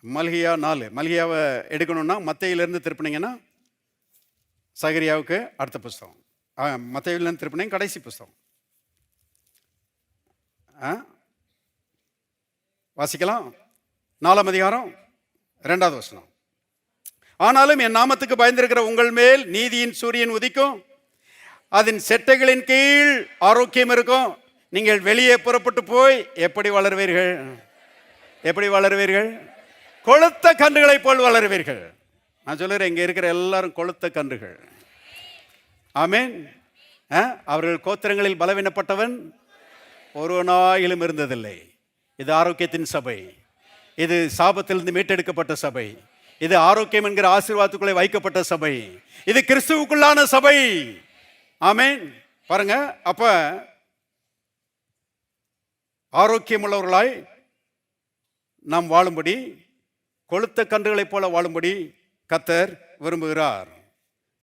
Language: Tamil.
மல்கியா 4. மல்கியாவை எடுக்கணும்னா மத்தேயிலிருந்து திருப்பினீங்கன்னா சகரியாவுக்கு அடுத்த புஸ்தகம். மத்தேயிலிருந்து திருப்பினீங்க கடைசி புஸ்தகம். வாசிக்கலாம். 4ஆம் அதிகாரம் 2வது வசனம். ஆனாலும் என் நாமத்துக்கு பயந்திருக்கிற உங்கள் மேல் நீதியின் சூரியன் உதிக்கும், அதன் செட்டைகளின் கீழ் ஆரோக்கியம் இருக்கும். நீங்கள் வெளியே புறப்பட்டு போய் எப்படி வளருவீர்கள்? எப்படி வளருவீர்கள்? கொழுத்த கன்றுகளை போல் வளருவீர்கள். நான் சொல்லுறேன், இங்க இருக்கிற எல்லாரும் கொழுத்த கன்றுகள். ஆமென். அவர்கள் கோத்திரங்களில் பலவீனப்பட்டவன் ஒருவனாயிலும் இருந்ததில்லை. இது ஆரோக்கியத்தின் சபை. இது சாபத்திலிருந்து மீட்டெடுக்கப்பட்ட சபை. இது ஆரோக்கியம் என்கிற ஆசீர்வாதத்துக்குள்ளே வைக்கப்பட்ட சபை. இது கிறிஸ்துவுக்குள்ளான சபை. ஆமென். பாருங்க, அப்ப ஆரோக்கியம் உள்ளவர்களாய் நாம் வாழும்படி, கொழுத்த கன்றுகளைப் போல வாழும்படி கர்த்தர் விரும்புகிறார்.